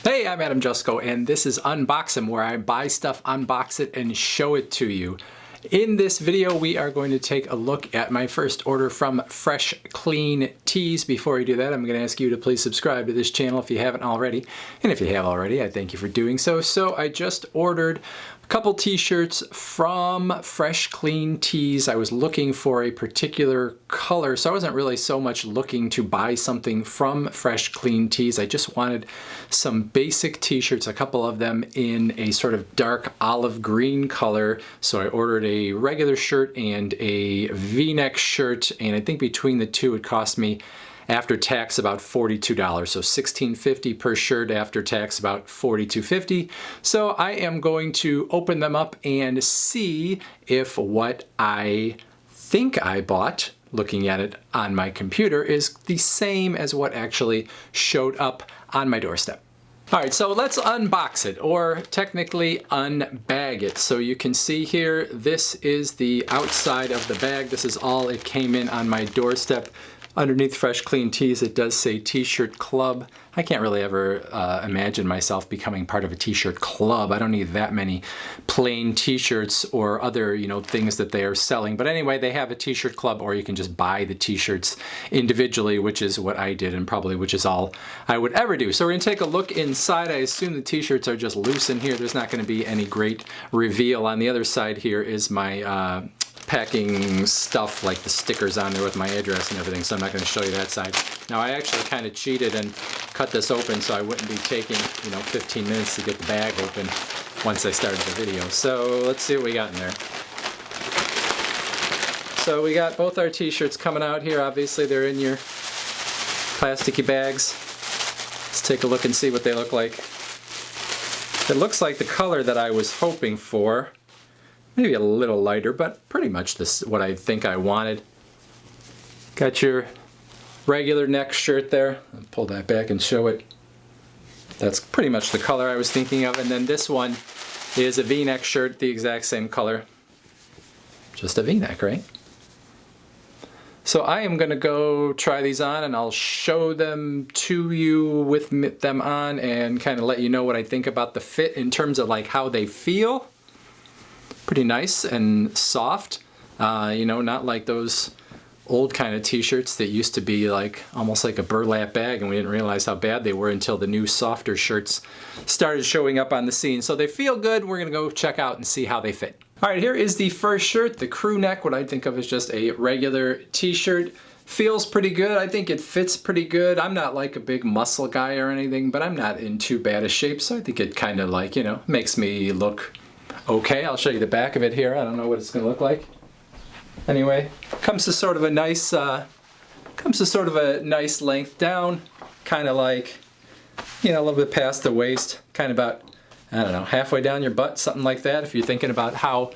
Hey, I'm Adam Jusko, and this is Unbox'em, where I buy stuff, unbox it, and show it to you. In this video, we are going to take a look at my first order from Fresh Clean Tees. Before we do that, I'm going to ask you to please subscribe to this channel if you haven't already. And if you have already, I thank you for doing so. So I just ordered a couple t-shirts from Fresh Clean Tees. I was looking for a particular color, so I wasn't really so much looking to buy something from Fresh Clean Tees. I just wanted some basic t-shirts, a couple of them in a sort of dark olive green color. So I ordered a regular shirt and a V-neck shirt, and I think between the two it cost me after tax about $42. So $16.50 per shirt, after tax about $42.50. So I am going to open them up and see if what I think I bought, looking at it on my computer, is the same as what actually showed up on my doorstep. All right, so let's unbox it, or technically unbag it. So you can see here, this is the outside of the bag. This is all it came in on my doorstep. Underneath Fresh Clean Tees, it does say T-shirt club. I can't really ever imagine myself becoming part of a t-shirt club. I don't need that many plain t-shirts or other, things that they are selling. But anyway, they have a t-shirt club, or you can just buy the t-shirts individually, which is what I did, and probably which is all I would ever do. So we're gonna take a look inside. I assume the t-shirts are just loose in here. There's not gonna be any great reveal. On the other side here is my packing stuff, like the stickers on there with my address and everything, so I'm not going to show you that side. Now, I actually kind of cheated and cut this open so I wouldn't be taking 15 minutes to get the bag open once I started the video. So let's see what we got in there. So we got both our t-shirts coming out here. Obviously they're in your plasticky bags. Let's take a look and see what they look like. It looks like the color that I was hoping for. Maybe a little lighter, but pretty much this what I think I wanted. Got your regular neck shirt there. I'll pull that back and show it. That's pretty much the color I was thinking of. And then this one is a V-neck shirt, the exact same color. Just a V-neck, right? So I am going to go try these on, and I'll show them to you with them on and kind of let you know what I think about the fit in terms of like how they feel. Pretty nice and soft, not like those old kind of t-shirts that used to be like almost like a burlap bag, and we didn't realize how bad they were until the new softer shirts started showing up on the scene. So they feel good. We're gonna go check out and see how they fit. All right, here is the first shirt, the crew neck, what I think of as just a regular t-shirt. Feels pretty good. I think it fits pretty good. I'm not like a big muscle guy or anything, but I'm not in too bad a shape, so I think it kind of like, makes me look okay. I'll show you the back of it here. I don't know what it's going to look like. Anyway, comes to sort of a nice length down, kind of like, a little bit past the waist, kind of about, I don't know, halfway down your butt, something like that, if you're thinking about how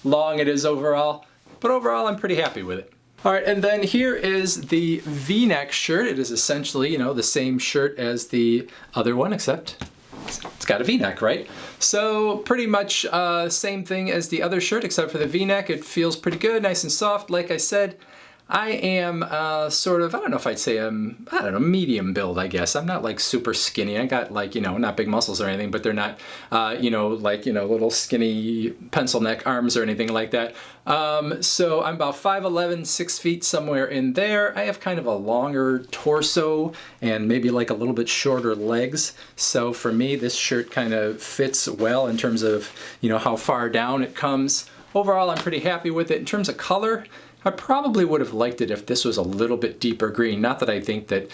long it is overall. But overall, I'm pretty happy with it. All right, and then here is the V-neck shirt. It is essentially, the same shirt as the other one, except it's got a V-neck, right? So pretty much same thing as the other shirt, except for the V-neck. It feels pretty good, nice and soft. Like I said, I am sort of, I don't know if I'd say I'm, medium build, I guess. I'm not like super skinny. I got like, not big muscles or anything, but they're not, little skinny pencil neck arms or anything like that. So I'm about 5'11", 6 feet, somewhere in there. I have kind of a longer torso and maybe like a little bit shorter legs. So for me, this shirt kind of fits well in terms of, how far down it comes. Overall, I'm pretty happy with it. In terms of color, I probably would have liked it if this was a little bit deeper green. Not that I think that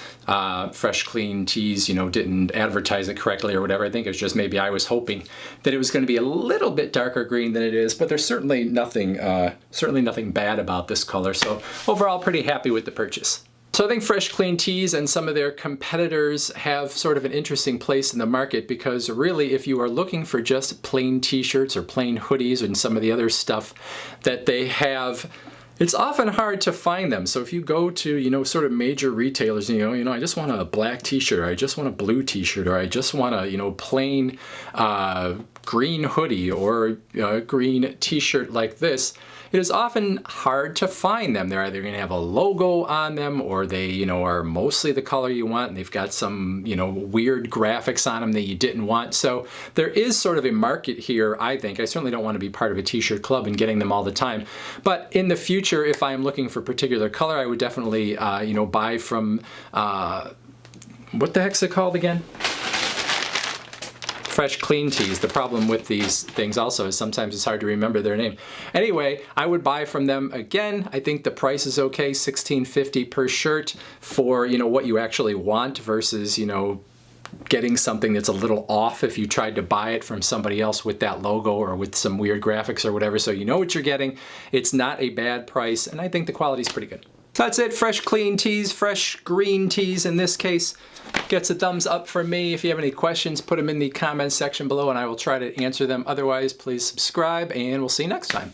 Fresh Clean Tees, didn't advertise it correctly or whatever. I think it's just maybe I was hoping that it was going to be a little bit darker green than it is. But there's certainly nothing bad about this color. So overall, pretty happy with the purchase. So I think Fresh Clean Tees and some of their competitors have sort of an interesting place in the market, because really, if you are looking for just plain t-shirts or plain hoodies and some of the other stuff that they have, it's often hard to find them. So if you go to, sort of major retailers, I just want a black t-shirt, or I just want a blue t-shirt, or I just want a, plain green hoodie or a green t-shirt like this, it is often hard to find them. They're either going to have a logo on them, or they, you know, are mostly the color you want, and they've got some, you know, weird graphics on them that you didn't want. So there is sort of a market here, I think. I certainly don't want to be part of a t-shirt club and getting them all the time. But in the future, if I'm looking for a particular color, I would definitely, you know, buy from, what the heck's it called again? Fresh Clean Tees. The problem with these things also is sometimes it's hard to remember their name. Anyway, I would buy from them again. I think the price is okay, $16.50 per shirt for, you know, what you actually want versus, you know, getting something that's a little off if you tried to buy it from somebody else with that logo or with some weird graphics or whatever. So you know what you're getting. It's not a bad price, and I think the quality's pretty good. That's it. Fresh Clean Tees, Fresh Green Tees in this case, gets a thumbs up from me. If you have any questions, put them in the comments section below and I will try to answer them. Otherwise, please subscribe and we'll see you next time.